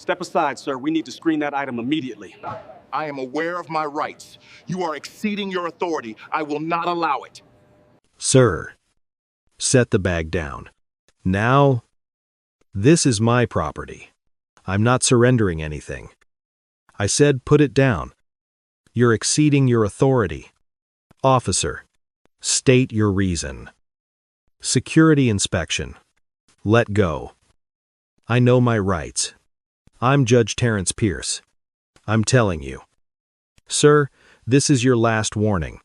Step aside, sir. We need to screen that item immediately. I am aware of my rights. You are exceeding your authority. I will not allow it. Sir, set the bag down. Now, this is my property. I'm not surrendering anything. I said put it down. You're exceeding your authority. Officer, state your reason. Security inspection. Let go. I know my rights. I'm Judge Terrence Pierce. I'm telling you. Sir, this is your last warning.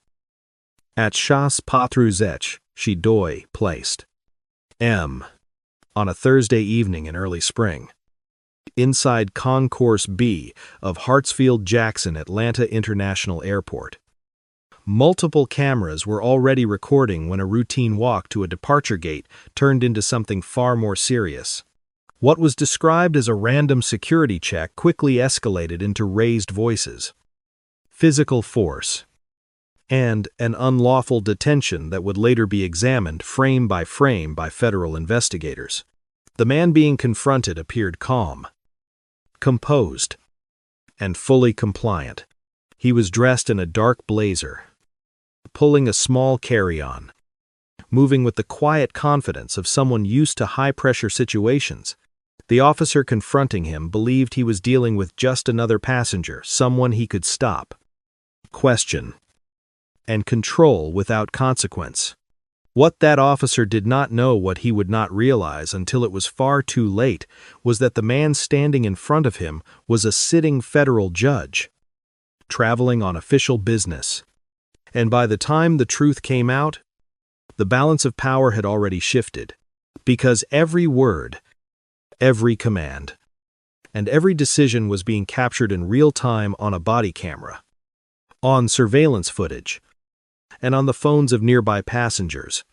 At Chasse Patruzech, she doi placed. M. On a Thursday evening in early spring. Inside Concourse B of Hartsfield-Jackson Atlanta International Airport. Multiple cameras were already recording when a routine walk to a departure gate turned into something far more serious. What was described as a random security check quickly escalated into raised voices, physical force, and an unlawful detention that would later be examined frame by federal investigators. The man being confronted appeared calm, composed, and fully compliant. He was dressed in a dark blazer, pulling a small carry-on, moving with the quiet confidence of someone used to high-pressure situations. The officer confronting him believed he was dealing with just another passenger, someone he could stop, question, and control without consequence. What that officer did not know, what he would not realize until it was far too late, was that the man standing in front of him was a sitting federal judge, traveling on official business. And by the time the truth came out, the balance of power had already shifted, because every word, every command, and every decision was being captured in real time on a body camera, on surveillance footage, and on the phones of nearby passengers.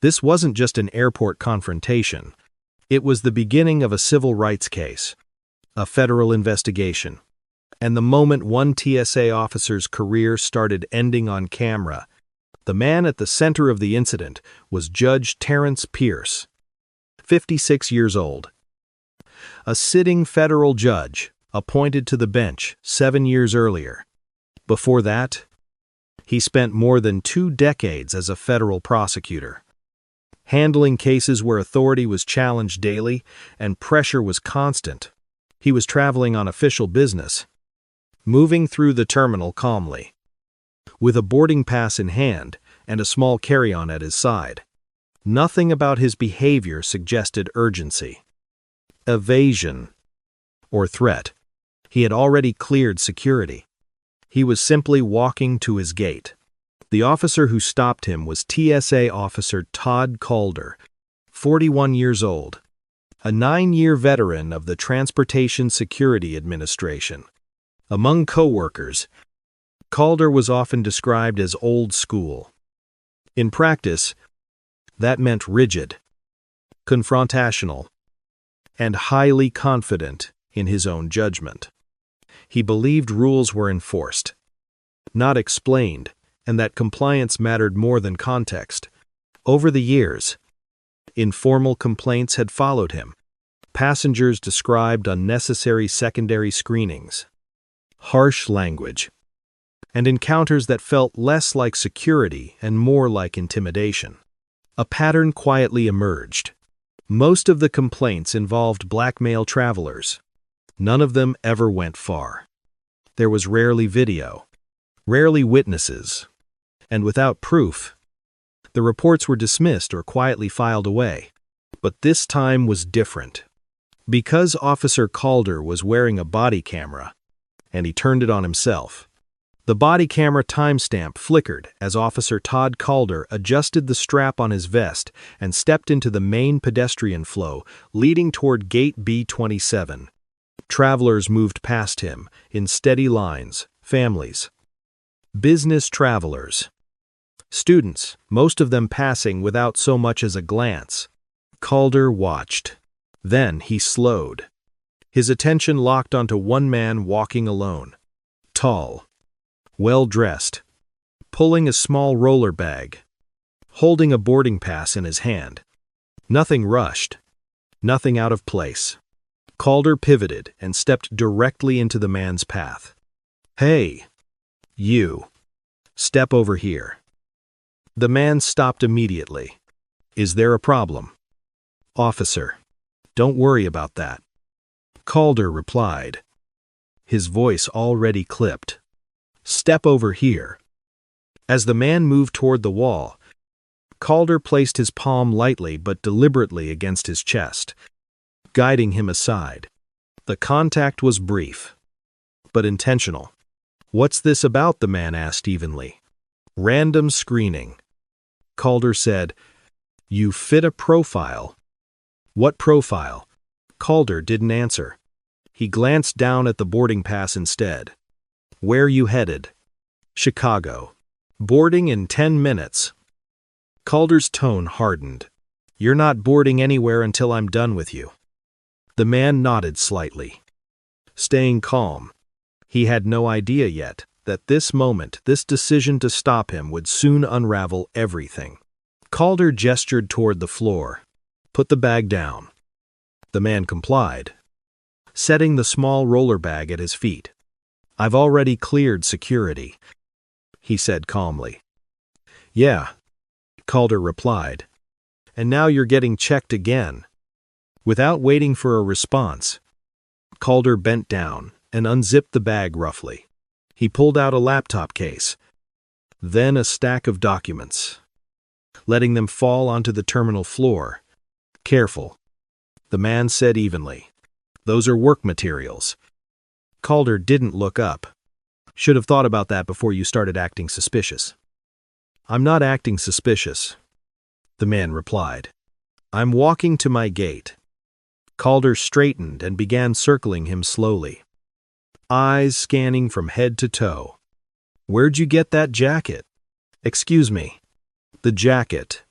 This wasn't just an airport confrontation. It was the beginning of a civil rights case, a federal investigation, and the moment one TSA officer's career started ending on camera. The man at the center of the incident was Judge Terrence Pierce, 56 years old. A sitting federal judge appointed to the bench 7 years earlier. Before that, he spent more than 2 decades as a federal prosecutor, handling cases where authority was challenged daily and pressure was constant. He was traveling on official business, moving through the terminal calmly, with a boarding pass in hand and a small carry-on at his side. Nothing about his behavior suggested urgency, evasion, or threat. He had already cleared security. He was simply walking to his gate. The officer who stopped him was TSA Officer Todd Calder, 41 years old, a 9-year veteran of the Transportation Security Administration. Among co-workers, Calder was often described as old school. In practice, that meant rigid, confrontational, and highly confident in his own judgment. He believed rules were enforced, not explained, and that compliance mattered more than context. Over the years, informal complaints had followed him. Passengers described unnecessary secondary screenings, harsh language, and encounters that felt less like security and more like intimidation. A pattern quietly emerged. Most of the complaints involved black male travelers. None of them ever went far. There was rarely video, rarely witnesses, and without proof, the reports were dismissed or quietly filed away. But this time was different. Because Officer Calder was wearing a body camera, and he turned it on himself, the body camera timestamp flickered as Officer Todd Calder adjusted the strap on his vest and stepped into the main pedestrian flow leading toward Gate B27. Travelers moved past him in steady lines, families, business travelers, students, most of them passing without so much as a glance. Calder watched. Then he slowed. His attention locked onto one man walking alone. Tall, well-dressed, pulling a small roller bag, holding a boarding pass in his hand. Nothing rushed, nothing out of place. Calder pivoted and stepped directly into the man's path. "Hey, you. Step over here." The man stopped immediately. "Is there a problem?" "Officer, don't worry about that," Calder replied, his voice already clipped. "Step over here." As the man moved toward the wall, Calder placed his palm lightly but deliberately against his chest, guiding him aside. The contact was brief, but intentional. "What's this about?" the man asked evenly. "Random screening." Calder said, "You fit a profile." "What profile?" Calder didn't answer. He glanced down at the boarding pass instead. "Where you headed?" "Chicago." "Boarding in 10 minutes." Calder's tone hardened. "You're not boarding anywhere until I'm done with you." The man nodded slightly, staying calm. He had no idea yet that this moment, this decision to stop him, would soon unravel everything. Calder gestured toward the floor. "Put the bag down." The man complied, setting the small roller bag at his feet. "I've already cleared security," he said calmly. "Yeah," Calder replied. "And now you're getting checked again." Without waiting for a response, Calder bent down and unzipped the bag roughly. He pulled out a laptop case, then a stack of documents, letting them fall onto the terminal floor. "Careful," the man said evenly. "Those are work materials." Calder didn't look up. "Should have thought about that before you started acting suspicious." "I'm not acting suspicious," the man replied. "I'm walking to my gate." Calder straightened and began circling him slowly, eyes scanning from head to toe. "Where'd you get that jacket?" "Excuse me." "The jacket,"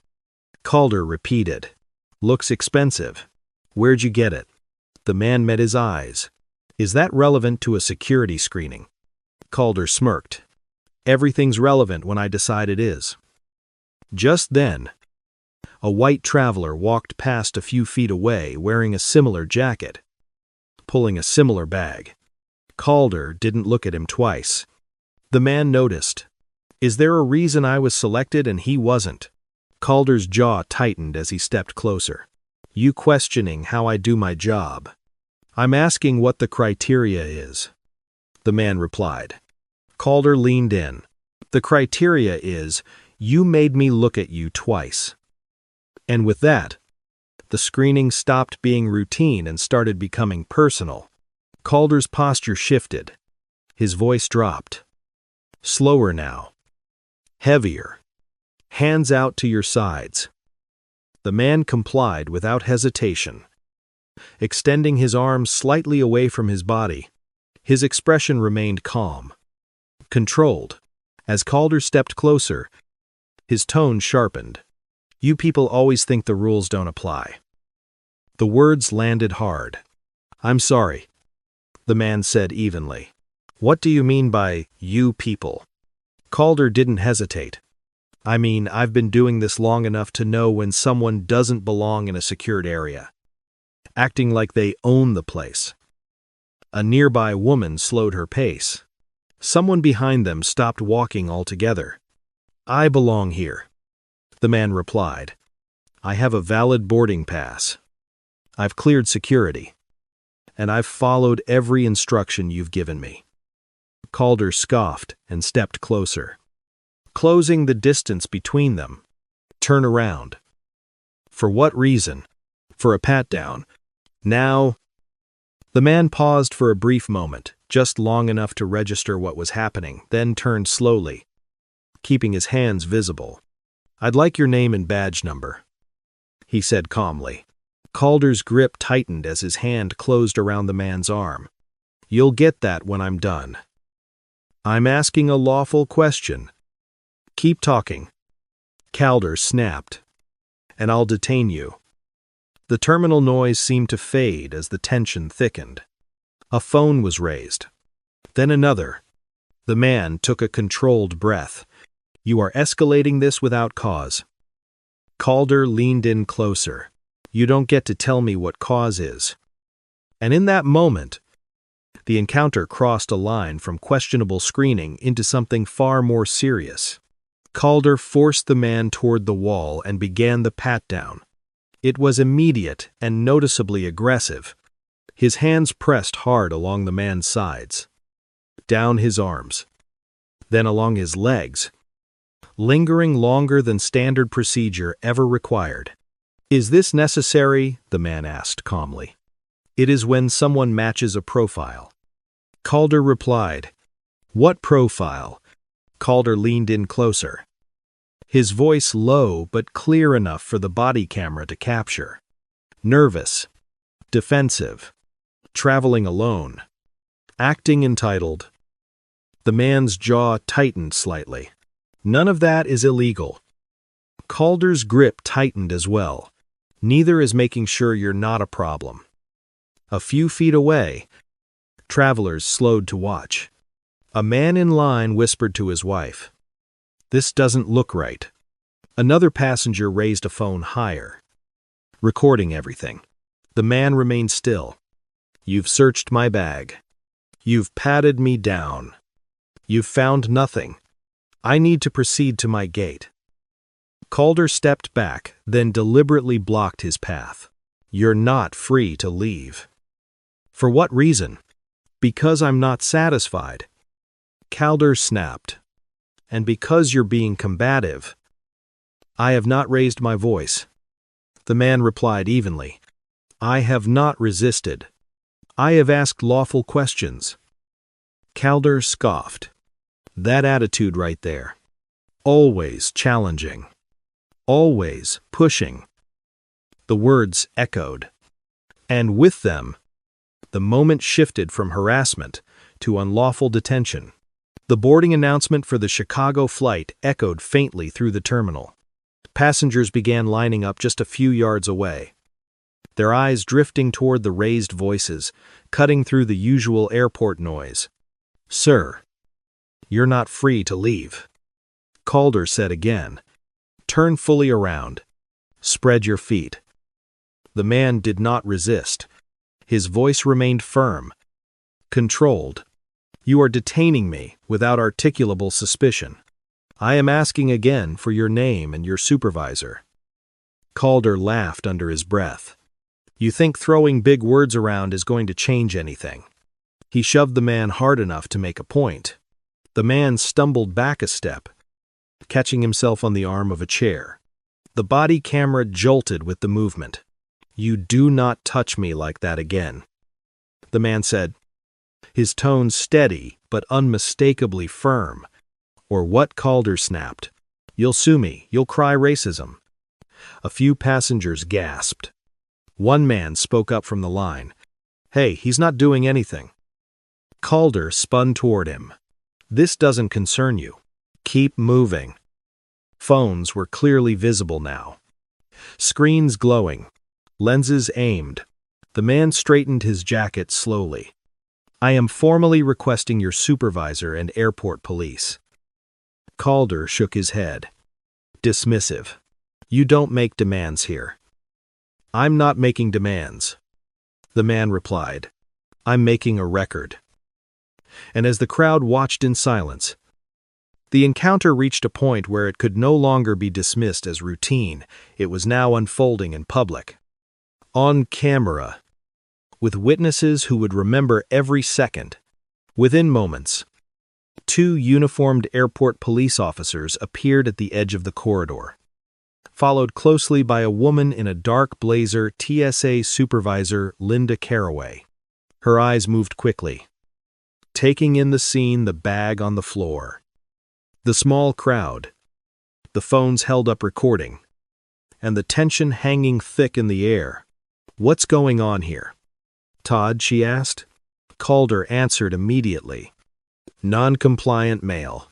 Calder repeated. "Looks expensive. Where'd you get it?" The man met his eyes. "Is that relevant to a security screening?" Calder smirked. "Everything's relevant when I decide it is." Just then, a white traveler walked past a few feet away wearing a similar jacket, pulling a similar bag. Calder didn't look at him twice. The man noticed. "Is there a reason I was selected and he wasn't?" Calder's jaw tightened as he stepped closer. "You questioning how I do my job?" "I'm asking what the criteria is," the man replied. Calder leaned in. "The criteria is, you made me look at you twice." And with that, the screening stopped being routine and started becoming personal. Calder's posture shifted. His voice dropped. "Slower now. Heavier. Hands out to your sides." The man complied without hesitation, extending his arms slightly away from his body. His expression remained calm, controlled. As Calder stepped closer, his tone sharpened. "You people always think the rules don't apply." The words landed hard. "I'm sorry," the man said evenly. "What do you mean by you people?" Calder didn't hesitate. "I mean, I've been doing this long enough to know when someone doesn't belong in a secured area, acting like they own the place." A nearby woman slowed her pace. Someone behind them stopped walking altogether. "I belong here," the man replied. "I have a valid boarding pass. I've cleared security, and I've followed every instruction you've given me." Calder scoffed and stepped closer, closing the distance between them. "Turn around." "For what reason?" "For a pat-down." "Now." The man paused for a brief moment, just long enough to register what was happening, then turned slowly, keeping his hands visible. "I'd like your name and badge number," he said calmly. Calder's grip tightened as his hand closed around the man's arm. "You'll get that when I'm done." "I'm asking a lawful question." "Keep talking." Calder snapped. "And I'll detain you." The terminal noise seemed to fade as the tension thickened. A phone was raised. Then another. The man took a controlled breath. "You are escalating this without cause." Calder leaned in closer. "You don't get to tell me what cause is." And in that moment, the encounter crossed a line from questionable screening into something far more serious. Calder forced the man toward the wall and began the pat-down. It was immediate and noticeably aggressive. His hands pressed hard along the man's sides, down his arms, then along his legs, lingering longer than standard procedure ever required. "Is this necessary?" the man asked calmly. "It is when someone matches a profile." Calder replied. "What profile?" Calder leaned in closer, his voice low but clear enough for the body camera to capture. "Nervous, defensive, traveling alone, acting entitled." The man's jaw tightened slightly. "None of that is illegal." Calder's grip tightened as well. "Neither is making sure you're not a problem." A few feet away, travelers slowed to watch. A man in line whispered to his wife, "This doesn't look right." Another passenger raised a phone higher, recording everything. The man remained still. "You've searched my bag. You've patted me down. You've found nothing. I need to proceed to my gate." Calder stepped back, then deliberately blocked his path. "You're not free to leave." "For what reason?" "Because I'm not satisfied." Calder snapped. "And because you're being combative." "I have not raised my voice." The man replied evenly. "I have not resisted. I have asked lawful questions." Calder scoffed. "That attitude right there. Always challenging. Always pushing." The words echoed. And with them, the moment shifted from harassment to unlawful detention. The boarding announcement for the Chicago flight echoed faintly through the terminal. Passengers began lining up just a few yards away, their eyes drifting toward the raised voices, cutting through the usual airport noise. "Sir, you're not free to leave," Calder said again. "Turn fully around. Spread your feet." The man did not resist. His voice remained firm, controlled. "You are detaining me without articulable suspicion. I am asking again for your name and your supervisor." Calder laughed under his breath. "You think throwing big words around is going to change anything?" He shoved the man hard enough to make a point. The man stumbled back a step, catching himself on the arm of a chair. The body camera jolted with the movement. "You do not touch me like that again," the man said, his tone steady but unmistakably firm. "Or what?" Calder snapped. "You'll sue me. You'll cry racism." A few passengers gasped. One man spoke up from the line. "Hey, he's not doing anything." Calder spun toward him. "This doesn't concern you. Keep moving." Phones were clearly visible now, screens glowing, lenses aimed. The man straightened his jacket slowly. "I am formally requesting your supervisor and airport police." Calder shook his head. Dismissive. "You don't make demands here." "I'm not making demands," the man replied. "I'm making a record." And as the crowd watched in silence, the encounter reached a point where it could no longer be dismissed as routine. It was now unfolding in public, on camera, with witnesses who would remember every second. Within moments, 2 uniformed airport police officers appeared at the edge of the corridor, followed closely by a woman in a dark blazer, TSA Supervisor Linda Caraway. Her eyes moved quickly, taking in the scene, the bag on the floor, the small crowd, the phones held up recording, and the tension hanging thick in the air. "What's going on here?" "Todd," she asked. Calder answered immediately. "Non-compliant male.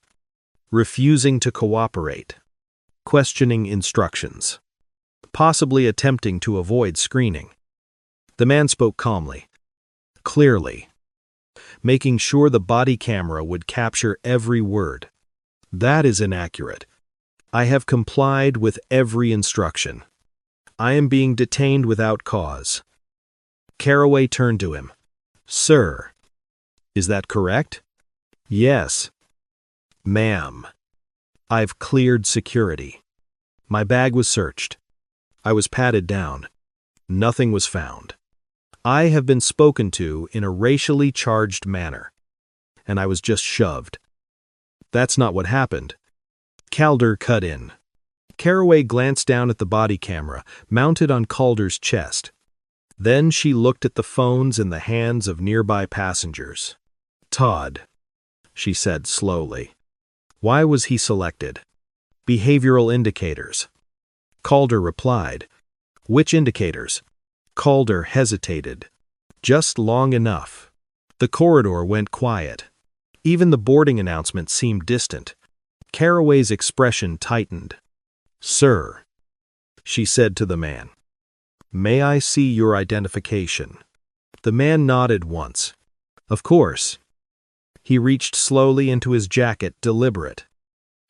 Refusing to cooperate. Questioning instructions. Possibly attempting to avoid screening." The man spoke calmly, clearly, making sure the body camera would capture every word. "That is inaccurate. I have complied with every instruction. I am being detained without cause." Caraway turned to him. Sir, is that correct? Yes. Ma'am, I've cleared security. My bag was searched. I was patted down. Nothing was found. I have been spoken to in a racially charged manner, and I was just shoved. That's not what happened. Calder cut in. Caraway glanced down at the body camera mounted on Calder's chest. Then she looked at the phones in the hands of nearby passengers. Todd, she said slowly. Why was he selected? Behavioral indicators. Calder replied. Which indicators? Calder hesitated. Just long enough. The corridor went quiet. Even the boarding announcement seemed distant. Caraway's expression tightened. Sir, she said to the man. May I see your identification? The man nodded once. Of course. He reached slowly into his jacket, deliberate.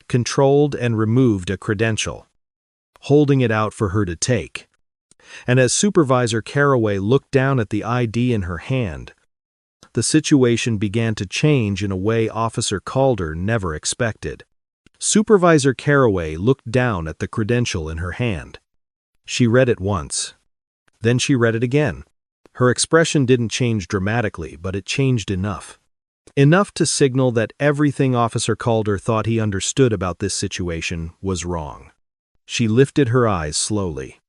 Controlled and removed a credential, holding it out for her to take. And as Supervisor Caraway looked down at the ID in her hand, the situation began to change in a way Officer Calder never expected. Supervisor Caraway looked down at the credential in her hand. She read it once. Then she read it again. Her expression didn't change dramatically, but it changed enough. Enough to signal that everything Officer Calder thought he understood about this situation was wrong. She lifted her eyes slowly.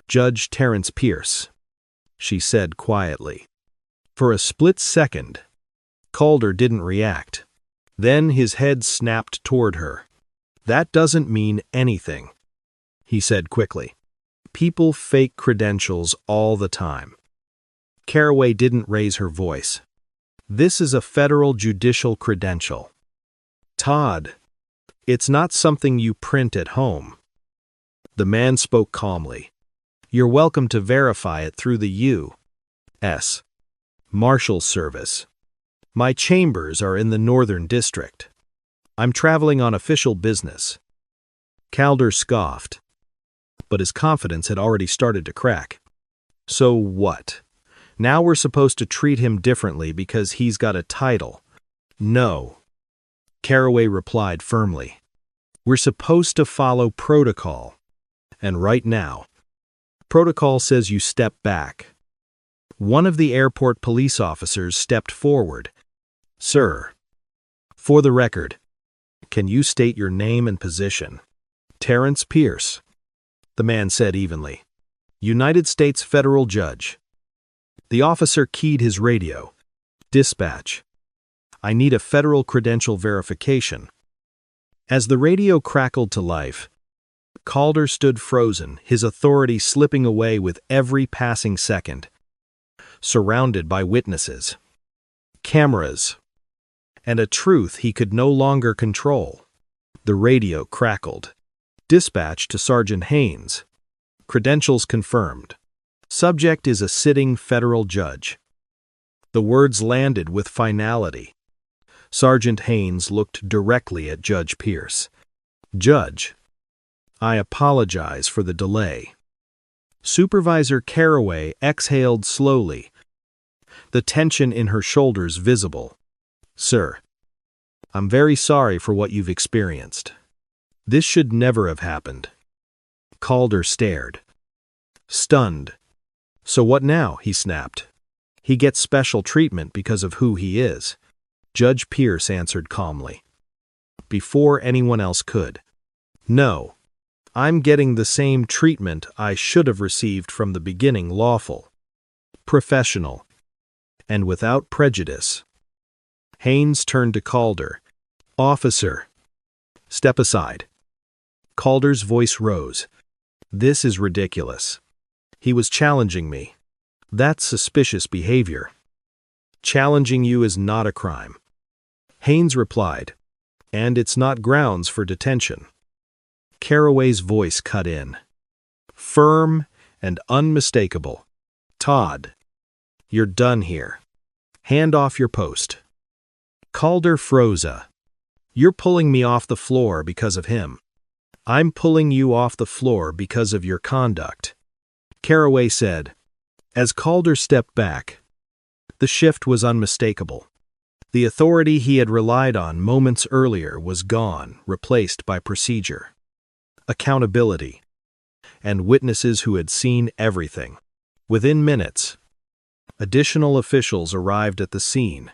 Judge Terrence Pierce, she said quietly. For a split second, Calder didn't react. Then his head snapped toward her. That doesn't mean anything, he said quickly. People fake credentials all the time. Caraway didn't raise her voice. This is a federal judicial credential. Todd, it's not something you print at home. The man spoke calmly. You're welcome to verify it through the U.S. Marshal Service. My chambers are in the Northern District. I'm traveling on official business. Calder scoffed, but his confidence had already started to crack. So what? Now we're supposed to treat him differently because he's got a title. No, Caraway replied firmly. We're supposed to follow protocol. And right now, protocol says you step back. One of the airport police officers stepped forward. Sir, for the record, can you state your name and position? Terrence Pierce, the man said evenly. United States federal judge. The officer keyed his radio. Dispatch. I need a federal credential verification. As the radio crackled to life, Calder stood frozen, his authority slipping away with every passing second. Surrounded by witnesses, cameras, and a truth he could no longer control. The radio crackled. Dispatch to Sergeant Haynes. Credentials confirmed. Subject is a sitting federal judge. The words landed with finality. Sergeant Haynes looked directly at Judge Pierce. Judge, I apologize for the delay. Supervisor Caraway exhaled slowly, the tension in her shoulders visible. Sir, I'm very sorry for what you've experienced. This should never have happened. Calder stared. Stunned. So what now? He snapped. He gets special treatment because of who he is. Judge Pierce answered calmly. Before anyone else could. No. I'm getting the same treatment I should have received from the beginning, lawful, professional, and without prejudice. Haynes turned to Calder. Officer, step aside. Calder's voice rose. This is ridiculous. He was challenging me. That's suspicious behavior. Challenging you is not a crime. Haynes replied, and it's not grounds for detention. Caraway's voice cut in. Firm and unmistakable. Todd, you're done here. Hand off your post. Calder froze. You're pulling me off the floor because of him. I'm pulling you off the floor because of your conduct. Caraway said, As Calder stepped back, the shift was unmistakable. The authority he had relied on moments earlier was gone, replaced by procedure, accountability, and witnesses who had seen everything. Within minutes, additional officials arrived at the scene.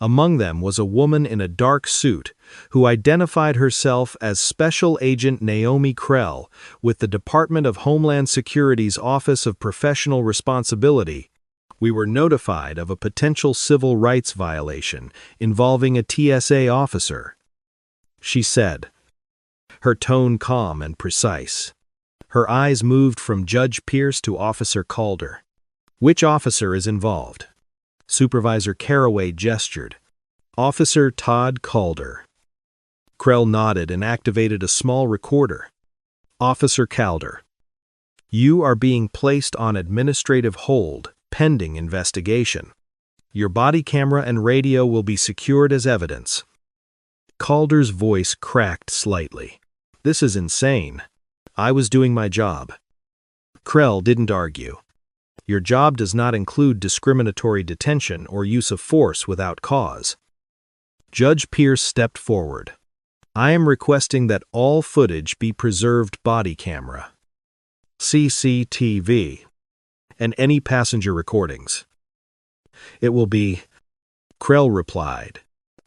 Among them was a woman in a dark suit who identified herself as Special Agent Naomi Krell with the Department of Homeland Security's Office of Professional Responsibility. We were notified of a potential civil rights violation involving a TSA officer, she said, her tone calm and precise. Her eyes moved from Judge Pierce to Officer Calder. Which officer is involved? Supervisor Caraway gestured. Officer Todd Calder. Krell nodded and activated a small recorder. Officer Calder, you are being placed on administrative hold, pending investigation. Your body camera and radio will be secured as evidence. Calder's voice cracked slightly. This is insane. I was doing my job. Krell didn't argue. Your job does not include discriminatory detention or use of force without cause. Judge Pierce stepped forward. I am requesting that all footage be preserved body camera, CCTV, and any passenger recordings. It will be, Krell replied.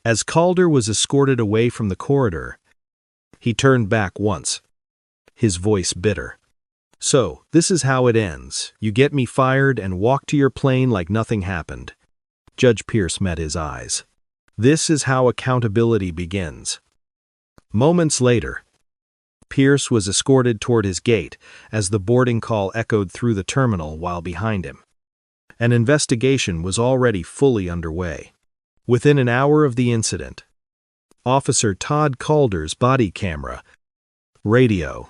As Calder was escorted away from the corridor, he turned back once, his voice bitter. So, this is how it ends. You get me fired and walk to your plane like nothing happened. Judge Pierce met his eyes. This is how accountability begins. Moments later, Pierce was escorted toward his gate as the boarding call echoed through the terminal while behind him. An investigation was already fully underway. Within an hour of the incident, Officer Todd Calder's body camera, radio,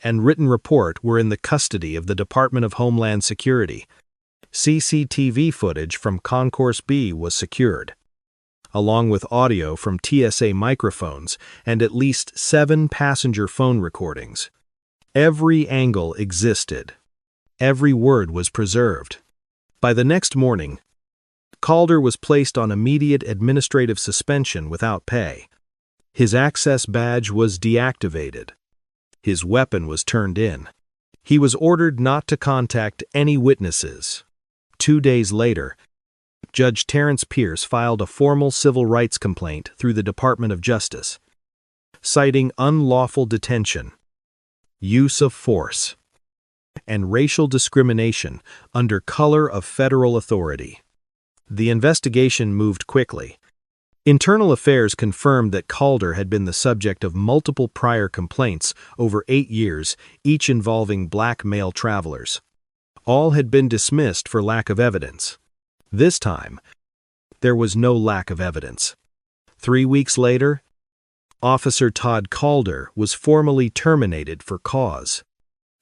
and written report were in the custody of the Department of Homeland Security. CCTV footage from Concourse B was secured, along with audio from TSA microphones and at least 7 passenger phone recordings. Every angle existed. Every word was preserved. By the next morning, Calder was placed on immediate administrative suspension without pay. His access badge was deactivated. His weapon was turned in. He was ordered not to contact any witnesses. 2 days later, Judge Terrence Pierce filed a formal civil rights complaint through the Department of Justice, citing unlawful detention, use of force, and racial discrimination under color of federal authority. The investigation moved quickly. Internal Affairs confirmed that Calder had been the subject of multiple prior complaints over 8 years, each involving black male travelers. All had been dismissed for lack of evidence. This time, there was no lack of evidence. 3 weeks later, Officer Todd Calder was formally terminated for cause.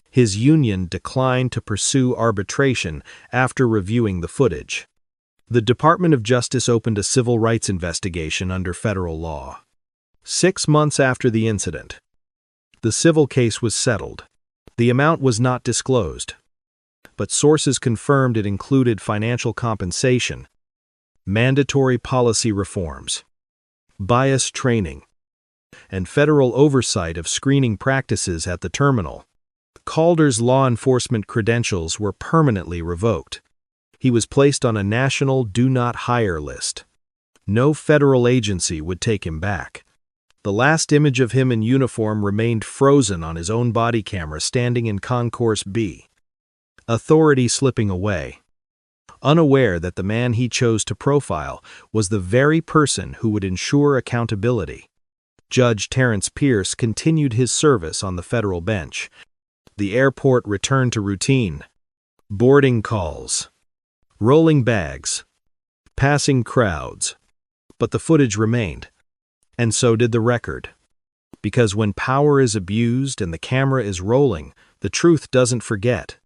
His union declined to pursue arbitration after reviewing the footage. The Department of Justice opened a civil rights investigation under federal law. 6 months after the incident, the civil case was settled. The amount was not disclosed, but sources confirmed it included financial compensation, mandatory policy reforms, bias training, and federal oversight of screening practices at the terminal. Calder's law enforcement credentials were permanently revoked. He was placed on a national do not hire list. No federal agency would take him back. The last image of him in uniform remained frozen on his own body camera standing in Concourse B. Authority slipping away, unaware that the man he chose to profile was the very person who would ensure accountability. Judge Terrence Pierce continued his service on the federal bench. The airport returned to routine. Boarding calls, rolling bags, passing crowds. But the footage remained, and so did the record. Because when power is abused and the camera is rolling, the truth doesn't forget.